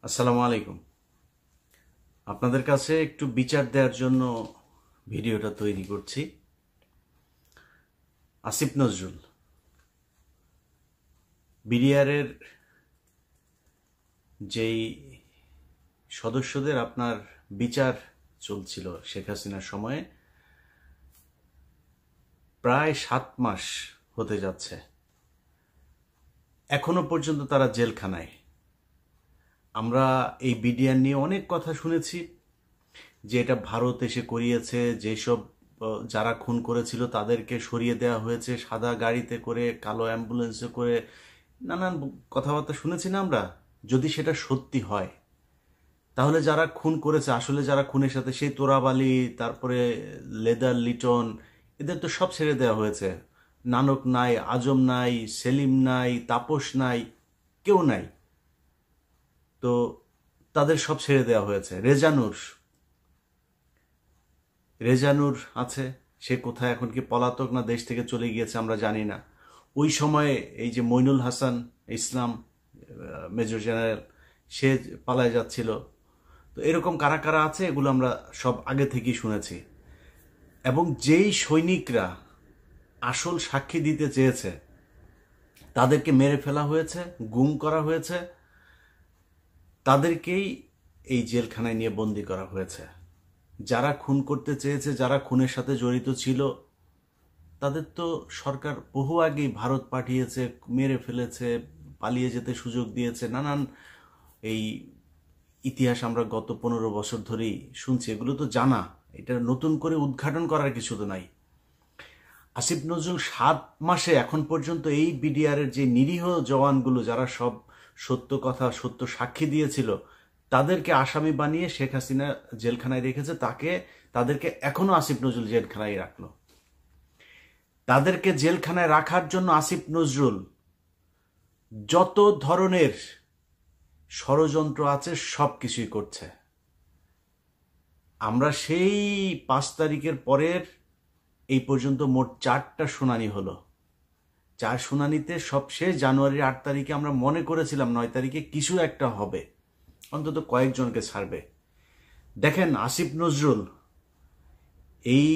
আসসালামু আলাইকুম। আপনাদের কাছে একটু বিচার দেওয়ার জন্য ভিডিওটা তৈরি করছি। আসিফ নজরুল বিডিআরের যেই সদস্যদের আপনার বিচার চলছিল শেখ হাসিনার সময়ে, প্রায় 7 মাস হতে যাচ্ছে, এখনো পর্যন্ত তারা জেলখানায়। আমরা এই বিডিআর নিয়ে অনেক কথা শুনেছি যে এটা ভারত এসে করিয়েছে, যেসব যারা খুন করেছিল তাদেরকে সরিয়ে দেওয়া হয়েছে সাদা গাড়িতে করে, কালো অ্যাম্বুলেন্সে করে, নানান কথাবার্তা শুনেছি না আমরা। যদি সেটা সত্যি হয় তাহলে যারা খুন করেছে, আসলে যারা খুনের সাথে, সেই তোরাবালি, তারপরে লেদার লিটন, এদের তো সব ছেড়ে দেওয়া হয়েছে। নানক নাই, আজম নাই, সেলিম নাই, তাপস নাই, কেউ নাই। তো তাদের সব ছেড়ে দেওয়া হয়েছে। রেজানুর আছে, সে কোথায় এখন? কি পলাতক না দেশ থেকে চলে গিয়েছে আমরা জানি না। ওই সময়ে এই যে মইনুল হাসান ইসলাম, মেজর জেনারেল, সে পালায় যাচ্ছিল। তো এরকম কারা কারা আছে এগুলো আমরা সব আগে থেকেই শুনেছি। এবং যেই সৈনিকরা আসল সাক্ষী দিতে চেয়েছে তাদেরকে মেরে ফেলা হয়েছে, গুম করা হয়েছে, তাদেরকেই এই জেলখানায় নিয়ে বন্দি করা হয়েছে। যারা খুন করতে চেয়েছে, যারা খুনের সাথে জড়িত ছিল, তাদের তো সরকার বহু আগেই ভারত পাঠিয়েছে, মেরে ফেলেছে, পালিয়ে যেতে সুযোগ দিয়েছে। নানান এই ইতিহাস আমরা গত 15 বছর ধরেই শুনছি, এগুলো তো জানা, এটা নতুন করে উদ্ঘাটন করার কিছু তো নাই। আসিফ নজরুল 7 মাসে এখন পর্যন্ত এই বিডিআরের যে নিরীহ জওয়ানগুলো, যারা সব সত্য কথা, সত্য সাক্ষী দিয়েছিল, তাদেরকে আসামি বানিয়ে শেখ হাসিনা জেলখানায় রেখেছে। তাদেরকে এখনো আসিফ নজরুল জেলখানায় রাখলো। তাদেরকে জেলখানায় রাখার জন্য আসিফ নজরুল যত ধরনের ষড়যন্ত্র আছে সব কিছুই করছে। আমরা সেই 5 তারিখের পরের এই পর্যন্ত মোট 4টা শুনানি হলো। 4 শুনানিতে সবশেষ জানুয়ারির 8 তারিখে আমরা মনে করেছিলাম 9 তারিখে কিছু একটা হবে, অন্তত কয়েকজনকে ছাড়বে। দেখেন আসিফ নজরুল এই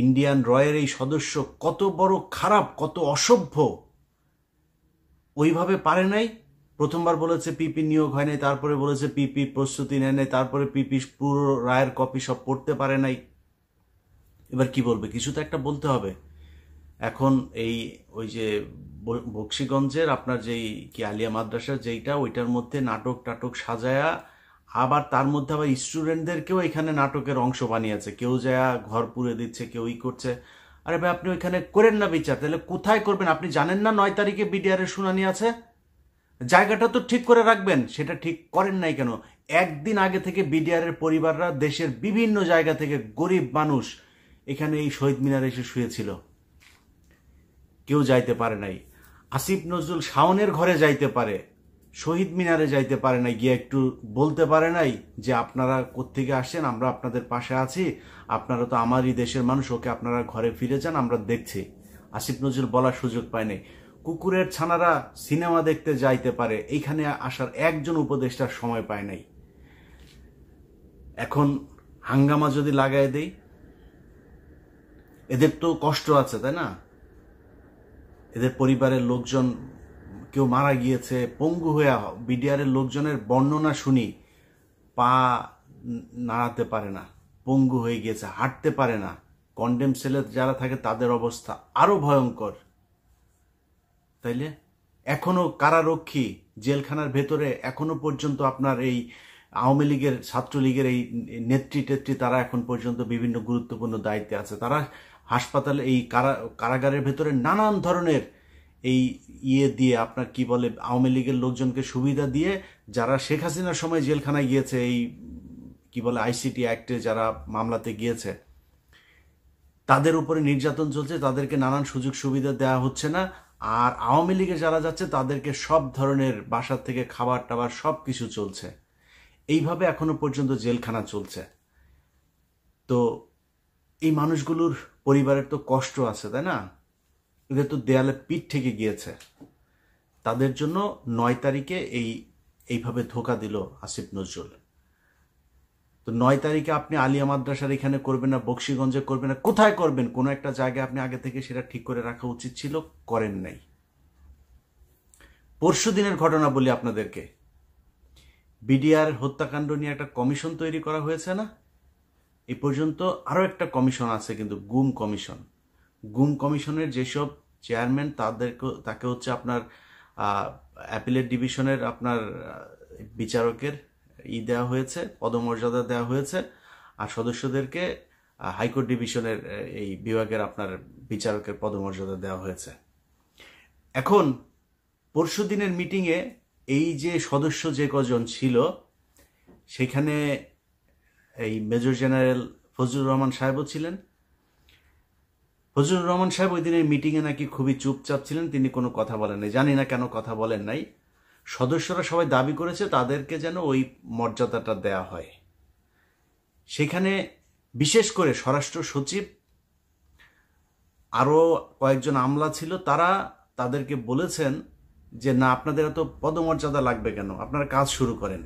ইন্ডিয়ান রয়ের এই সদস্য কত বড় খারাপ, কত অসভ্য। ওইভাবে পারে নাই। প্রথমবার বলেছে পিপি নিয়োগ হয় নাই, তারপরে বলেছে পিপি প্রস্তুতি নেয় নাই, তারপরে পিপি পুরো রায়ের কপি সব পড়তে পারে নাই। এবার কি বলবে? কিছু তো একটা বলতে হবে। এখন ওই যে বক্সিগঞ্জের আপনার যেই কি আলিয়া মাদ্রাসা যেইটা, ওইটার মধ্যে নাটক টাটক সাজায়া, আবার তার মধ্যে আবার স্টুডেন্টদেরকেও এখানে নাটকের অংশ বানিয়েছে। কেউ যায় ঘর পুড়ে দিচ্ছে, কেউ করছে। আরে ভাই, আপনি ওইখানে করেন না বিচার, তাহলে কোথায় করবেন? আপনি জানেন না 9 তারিখে বিডিআর এর শুনানি আছে? জায়গাটা তো ঠিক করে রাখবেন, সেটা ঠিক করেন নাই কেন? একদিন আগে থেকে বিডিআর এর পরিবাররা দেশের বিভিন্ন জায়গা থেকে, গরিব মানুষ এখানে এই শহীদ মিনারে এসে শুয়েছিল, কেউ যাইতে পারে নাই। আসিফ নজরুল শাওনের ঘরে যাইতে পারে, শহীদ মিনারে যাইতে পারে নাই, গিয়ে একটু বলতে পারে নাই যে আপনারা কোত্থেকে আসছেন, আমরা আপনাদের পাশে আছি, আপনারা তো আমারই দেশের মানুষ, ওকে আপনারা ঘরে ফিরে যান, আমরা দেখছি। আসিফ নজরুল বলার সুযোগ পায় নাই। কুকুরের ছানারা সিনেমা দেখতে যাইতে পারে, এইখানে আসার একজন উপদেষ্টার সময় পায় নাই। এখন হাঙ্গামা যদি লাগাই দেই, এদের তো কষ্ট আছে, তাই না? এদের পরিবারের লোকজন, কেউ মারা গিয়েছে, পঙ্গু হয়ে। বিডিআরের লোকজনের বর্ণনা শুনি, পা নাড়াতে পারে না, পঙ্গু হয়ে গিয়েছে, হাঁটতে পারে না। কন্ডেম সেলে যারা থাকে তাদের অবস্থা আরো ভয়ঙ্কর। তাইলে এখনো কারারক্ষী জেলখানার ভেতরে, এখনো পর্যন্ত আপনার এই আওয়ামী লীগের, ছাত্রলীগের এই নেত্রী তারা এখন পর্যন্ত বিভিন্ন গুরুত্বপূর্ণ দায়িত্বে আছে। তারা হাসপাতালে, এই কারাগারের ভেতরে নানান ধরনের এই দিয়ে, আপনার কি বলে, আওয়ামী লীগের লোকজনকে সুবিধা দিয়ে, যারা শেখ হাসিনার সময় জেলখানায় গিয়েছে, এই কি বলে আইসিটি অ্যাক্টে যারা মামলাতে গিয়েছে, তাদের উপরে নির্যাতন চলছে, তাদেরকে নানান সুযোগ সুবিধা দেওয়া হচ্ছে না। আর আওয়ামী লীগে যারা যাচ্ছে তাদেরকে সব ধরনের বাসার থেকে খাবার টাবার সব কিছু চলছে। এইভাবে এখনো পর্যন্ত জেলখানা চলছে। তো এই মানুষগুলোর পরিবারের তো কষ্ট আছে, তাই না? এদের তো দেয়ালে পিঠ থেকে গিয়েছে। তাদের জন্য 9 তারিখে এই এইভাবে ধোকা দিল আসিফ নজরুল। তো 9 তারিখে আপনি আলিয়া মাদ্রাসার এখানে করবেন না, বক্সিগঞ্জে করবেন না, কোথায় করবেন? কোনো একটা জায়গায় আপনি আগে থেকে সেটা ঠিক করে রাখা উচিত ছিল, করেন নাই। পরশু দিনের ঘটনা বলি আপনাদেরকে, বিডিআর হত্যাকাণ্ড নিয়ে একটা কমিশন তৈরি করা হয়েছে না? এই পর্যন্ত আরও একটা কমিশন আছে, কিন্তু গুম কমিশন। গুম কমিশনের যেসব চেয়ারম্যান তাকে হচ্ছে আপনার অ্যাপিলেট ডিভিশনের আপনার বিচারকের দেওয়া হয়েছে, পদমর্যাদা দেওয়া হয়েছে, আর সদস্যদেরকে হাইকোর্ট ডিভিশনের এই বিভাগের আপনার বিচারকের পদমর্যাদা দেওয়া হয়েছে। এখন পরশু দিনের মিটিংয়ে এই যে সদস্য যে কজন ছিল, সেখানে এই মেজর জেনারেল ফজলুর রহমান সাহেবও ছিলেন। ফজলুর রহমান সাহেব ওই দিনের মিটিংয়ে নাকি খুবই চুপচাপ ছিলেন, তিনি কোনো কথা বলেন নাই। জানি না কেন কথা বলেন নাই। সদস্যরা সবাই দাবি করেছে তাদেরকে যেন ওই মর্যাদাটা দেয়া হয়। সেখানে বিশেষ করে স্বরাষ্ট্র সচিব, আরও কয়েকজন আমলা ছিল, তারা তাদেরকে বলেছেন যে না, আপনাদের এত পদমর্যাদা লাগবে কেন, আপনারা কাজ শুরু করেন।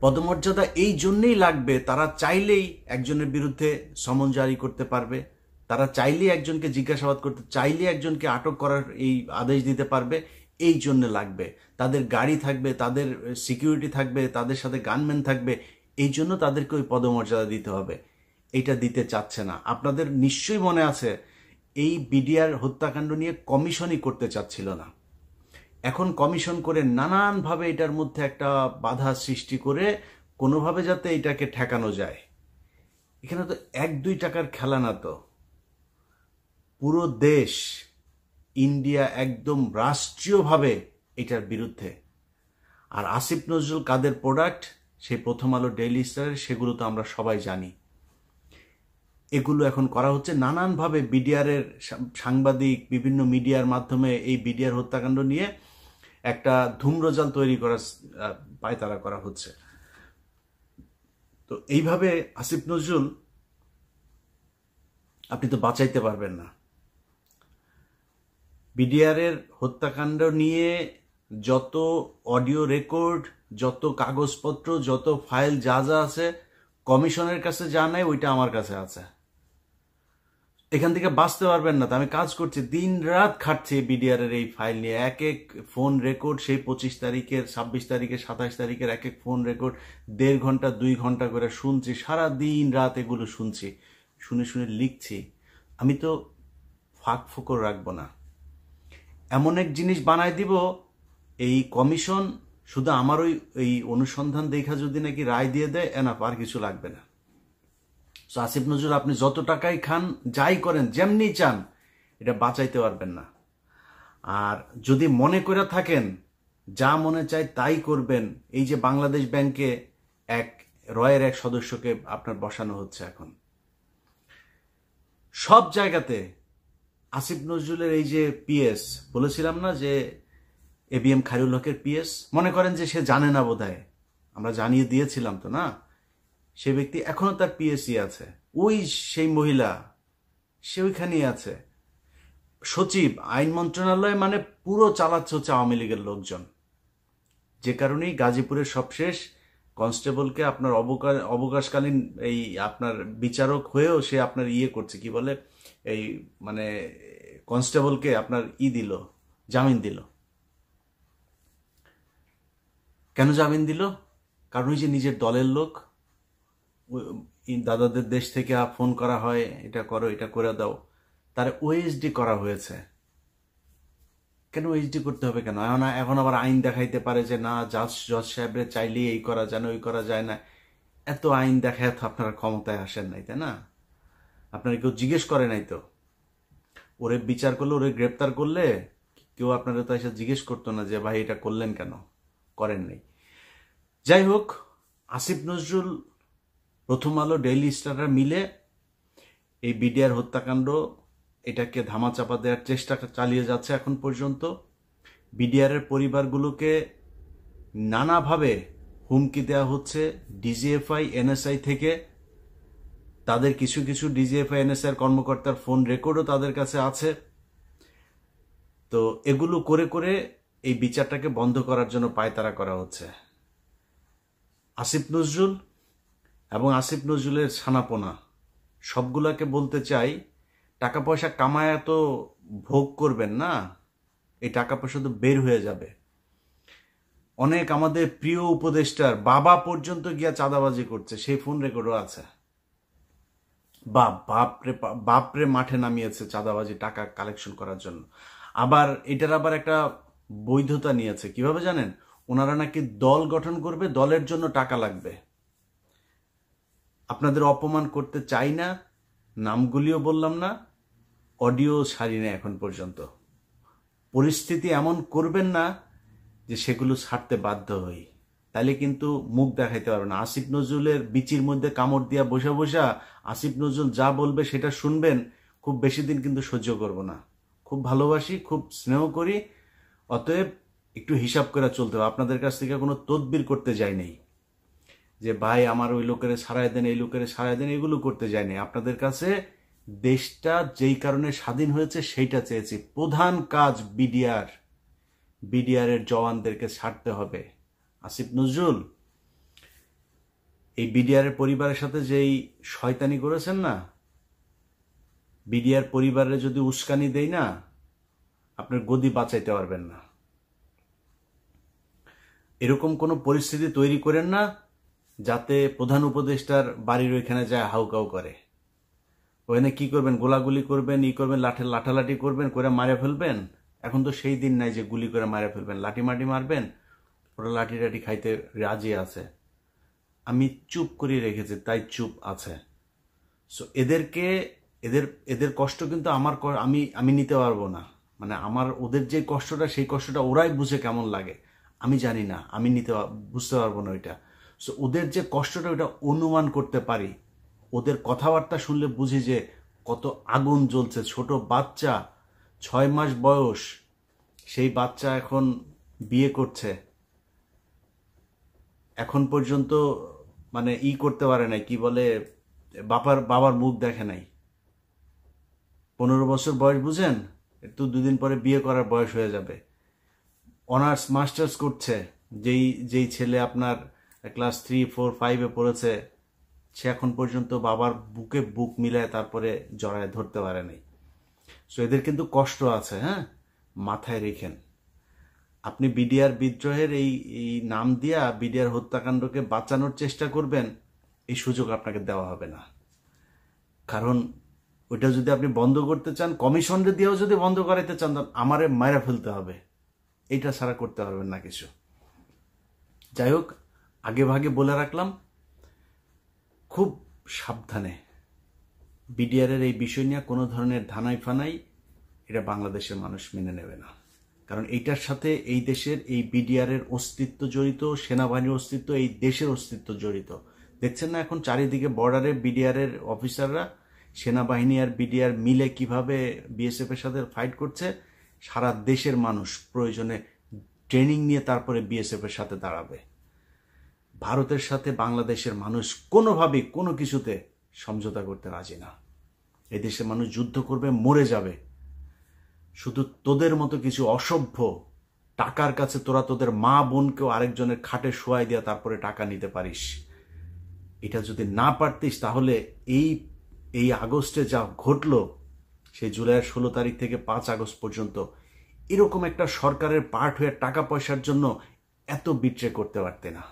পদমর্যাদা এই জন্যেই লাগবে, তারা চাইলেই একজনের বিরুদ্ধে সমন জারি করতে পারবে, তারা চাইলেই একজনকে জিজ্ঞাসাবাদ করতে, চাইলেই একজনকে আটক করার এই আদেশ দিতে পারবে, এই জন্য লাগবে। তাদের গাড়ি থাকবে, তাদের সিকিউরিটি থাকবে, তাদের সাথে গানম্যান থাকবে, এই জন্য তাদেরকে ওই পদমর্যাদা দিতে হবে। এইটা দিতে চাচ্ছে না। আপনাদের নিশ্চয়ই মনে আছে, এই বিডিআর হত্যাকাণ্ড নিয়ে কমিশনই করতে চাচ্ছিল না। এখন কমিশন করে নানানভাবে এটার মধ্যে একটা বাধা সৃষ্টি করে কোনোভাবে যাতে এটাকে ঠেকানো যায়। এখানে তো 1-2 টাকার খেলা না, তো পুরো দেশ, ইন্ডিয়া একদম রাষ্ট্রীয়ভাবে এটার বিরুদ্ধে। আর আসিফ নজরুল কাদের প্রোডাক্ট, সেই প্রথম আলো, ডেইলি স্টারের, সেগুলো তো আমরা সবাই জানি। এগুলো এখন করা হচ্ছে নানানভাবে। বিডিআরের সাংবাদিক বিভিন্ন মিডিয়ার মাধ্যমে এই বিডিআর হত্যাকাণ্ড নিয়ে একটা ধূম্রজাল তৈরি করার পায়তারা করা হচ্ছে। তো এইভাবে আসিফ নজরুল আপনি তো বাঁচাইতে পারবেন না। বিডিআরের হত্যাকাণ্ড নিয়ে যত অডিও রেকর্ড, যত কাগজপত্র, যত ফাইল যা যা আছে, কমিশনের কাছে যা নাই ওইটা আমার কাছে আছে। এখান থেকে বাঁচতে পারবেন না। তো আমি কাজ করছি, দিন রাত খাটছি বিডিআর এর এই ফাইল নিয়ে। এক এক ফোন রেকর্ড, সেই 25 তারিখের, 26 তারিখের, 27 তারিখের এক এক ফোন রেকর্ড 1.5 ঘন্টা 2 ঘন্টা করে শুনছি, সারা দিন রাত এগুলো শুনছি, শুনে শুনে লিখছি। আমি তো ফাঁক ফোকর রাখবো না। এমন এক জিনিস বানায় দিব, এই কমিশন শুধু আমার ওই অনুসন্ধান দেখা যদি নাকি রায় দিয়ে দেয়, এনাফ, আর কিছু লাগবে না। সো আসিফ নজরুল, আপনি যত টাকাই খান, যাই করেন, যেমনি চান, এটা বাঁচাইতে পারবেন না। আর যদি মনে করে থাকেন যা মনে চায় তাই করবেন, এই যে বাংলাদেশ ব্যাংকে রয়ের এক সদস্যকে আপনার বসানো হচ্ছে, এখন সব জায়গাতে আসিফ নজরুলের এই যে পিএস, বলেছিলাম না যে এবিএম খায়রুল হকের পিএস, মনে করেন যে সে জানে না বোধহয়, আমরা জানিয়ে দিয়েছিলাম তো না, সে ব্যক্তি এখনো তার পিএসই আছে, ওই সেই মহিলা, সে ওইখানেই আছে। সচিব, আইন মন্ত্রণালয়, মানে পুরো চালাচ্ছে হচ্ছে আওয়ামী লীগের লোকজন। যে কারণেই গাজীপুরের সবশেষ কনস্টেবলকে আপনার অবকাশকালীন এই আপনার বিচারক হয়েও সে আপনার করছে, কি বলে, এই মানে কনস্টেবলকে আপনার দিল, জামিন দিল। কেন জামিন দিল? কারণ ওই যে নিজের দলের লোক, দাদাদের দেশ থেকে ফোন করা হয়, এটা করো, এটা করে দাও, তার ওএসডি করা হয়েছে। কেন ওএসডি করতে হবে? কেন এখন আবার আইন দেখাইতে পারে যে না, জজ সাহেবরে চাইলেই এই করা যায় না, ওই করা যায় না। এত আইন দেখায় তো আপনারা ক্ষমতায় আসেন নাই, তাই না? আপনারা কেউ জিজ্ঞেস করে নাই তো। ওরে বিচার করলে, ওরে গ্রেপ্তার করলে কেউ আপনারা তো এসে জিজ্ঞেস করতো না যে ভাই এটা করলেন কেন, করেন নাই। যাই হোক, আসিফ নজরুল, প্রথম আলো, ডেইলি স্টাররা মিলে এই বিডিআর হত্যাকাণ্ড এটাকে ধামাচাপা দেওয়ার চেষ্টা চালিয়ে যাচ্ছে এখন পর্যন্ত। বিডিআরের পরিবারগুলোকে নানাভাবে হুমকি দেওয়া হচ্ছে ডিজিএফআই, এনএসআই থেকে। তাদের কিছু কিছু ডিজিএফআই, এনএসআই কর্মকর্তার ফোন রেকর্ডও তাদের কাছে আছে। তো এগুলো করে করে এই বিচারটাকে বন্ধ করার জন্য পায়তারা করা হচ্ছে। আসিফ নজরুল এবং আসিফ নজরুলের ছানাপোনা সবগুলাকে বলতে চাই, টাকা পয়সা কামায় তো ভোগ করবেন না, এই টাকা পয়সা তো বের হয়ে যাবে। অনেক আমাদের প্রিয় উপদেষ্টার বাবা পর্যন্ত গিয়া চাঁদাবাজি করছে, সেই ফোন রেকর্ডও আছে। বাপরে মাঠে নামিয়েছে চাঁদাবাজি টাকা কালেকশন করার জন্য। আবার এটার আবার একটা বৈধতা নিয়েছে, কিভাবে জানেন? ওনারা নাকি দল গঠন করবে, দলের জন্য টাকা লাগবে। আপনাদের অপমান করতে চাই না, নামগুলিও বললাম না, অডিও ছাড়ি না এখন পর্যন্ত। পরিস্থিতি এমন করবেন না যে সেগুলো ছাড়তে বাধ্য হই, তাহলে কিন্তু মুখ দেখাইতে পারবে না। আসিফ নজরুলের বিচির মধ্যে কামড় দিয়া বসা বসা আসিফ নজরুল যা বলবে সেটা শুনবেন, খুব বেশি দিন কিন্তু সহ্য করব না। খুব ভালোবাসি, খুব স্নেহ করি, অতএব একটু হিসাব করে চলতে হবে। আপনাদের কাছ থেকে কোনো তদবির করতে যাই নেই যে ভাই আমার ওই লোকের ছাড়াই দেন, এই লোকের ছাড়াই দেন, এগুলো করতে যাই নেই। আপনাদের কাছে দেশটা যেই কারণে স্বাধীন হয়েছে সেইটা চেয়েছি। প্রধান কাজ বিডিআর এর জওয়ানদেরকে ছাড়তে হবে। আসিফ নজরুল এই বিডিআর এর পরিবারের সাথে যেই শয়তানি করেছেন না, বিডিআর পরিবারে যদি উস্কানি দেই না, আপনার গদি বাঁচাইতে পারবেন না। এরকম কোনো পরিস্থিতি তৈরি করেন না যাতে প্রধান উপদেষ্টার বাড়ির ওইখানে যায় হাউকাউ করে। ওখানে কি করবেন? গোলাগুলি করবেন, করবেন, লাঠালাঠি করবেন, করে মারে ফেলবেন। এখন তো সেই দিন নাই যে গুলি করে মারে ফেলবেন, লাঠি মাটি মারবেন। ওরা লাঠি টাঠি খাইতে রাজি আছে। আমি চুপ করিয়ে রেখেছি, তাই চুপ আছে। সো এদের কষ্ট কিন্তু আমি নিতে পারবো না। মানে ওদের যে কষ্টটা, সেই কষ্টটা ওরাই বুঝে কেমন লাগে আমি জানি না, আমি বুঝতে পারবো না ওইটা। সো ওদের যে কষ্টটা ওইটা অনুমান করতে পারি। ওদের কথাবার্তা শুনলে বুঝি যে কত আগুন জ্বলছে। ছোট বাচ্চা, 6 মাস বয়স, সেই বাচ্চা এখন বিয়ে করছে, এখন পর্যন্ত মানে করতে পারে নাই, কি বলে, বাবার মুখ দেখে নাই। 15 বছর বয়স, বুঝেন? একটু 2 দিন পরে বিয়ে করার বয়স হয়ে যাবে। অনার্স মাস্টার্স করছে, যেই ছেলে আপনার ক্লাস 3, 4, 5-এ পড়েছে, সে এখন পর্যন্ত বাবার বুকে বুক মিলায় তারপরে জড়ায় ধরতে পারে নাই। সো এদের কিন্তু কষ্ট আছে, হ্যাঁ, মাথায় রেখেন। আপনি বিডিআর বিদ্রোহের এই নাম দিয়া বিডিআর হত্যাকাণ্ডকে বাঁচানোর চেষ্টা করবেন, এই সুযোগ আপনাকে দেওয়া হবে না। কারণ ওইটা যদি আপনি বন্ধ করতে চান, কমিশনরে দিয়েও যদি বন্ধ করাইতে চান, আমারে মারা ফেলতে হবে। এইটা ছাড়া করতে পারবেন না কিছু। যাই হোক, আগে ভাগে বলে রাখলাম, খুব সাবধানে। বিডিআরের এই বিষয় নিয়ে কোনো ধরনের ধানাই ফানাই এটা বাংলাদেশের মানুষ মেনে নেবে না। কারণ এইটার সাথে এই দেশের এই বিডিআরের অস্তিত্ব জড়িত, সেনাবাহিনীর অস্তিত্ব, এই দেশের অস্তিত্ব জড়িত। দেখছেন না এখন চারিদিকে বর্ডারে বিডিআরের অফিসাররা, সেনাবাহিনী আর বিডিআর মিলে কিভাবে বিএসএফ এর সাথে ফাইট করছে। সারা দেশের মানুষ প্রয়োজনে ট্রেনিং নিয়ে তারপরে বিএসএফ এর সাথে দাঁড়াবে। ভারতের সাথে বাংলাদেশের মানুষ কোনোভাবেই কোনো কিছুতে সমঝোতা করতে রাজি না। এই দেশের মানুষ যুদ্ধ করবে, মরে যাবে। শুধু তোদের মতো কিছু অসভ্য টাকার কাছে তোরা তোদের মা বোনকেও আরেকজনের খাটে শোয়াই দিয়া তারপরে টাকা নিতে পারিস। এটা যদি না পারতিস তাহলে এই আগস্টে যা ঘটলো, সেই জুলাইয়ের 16 তারিখ থেকে 5 আগস্ট পর্যন্ত, এরকম একটা সরকারের পার্ট হয়ে টাকা পয়সার জন্য এত বিট্রে করতে পারতে না।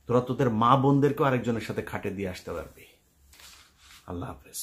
তোরা তোদের মা বোনদেরকেও আরেকজনের সাথে খাটে দিয়ে আসতে পারবি। আল্লাহ হাফেজ।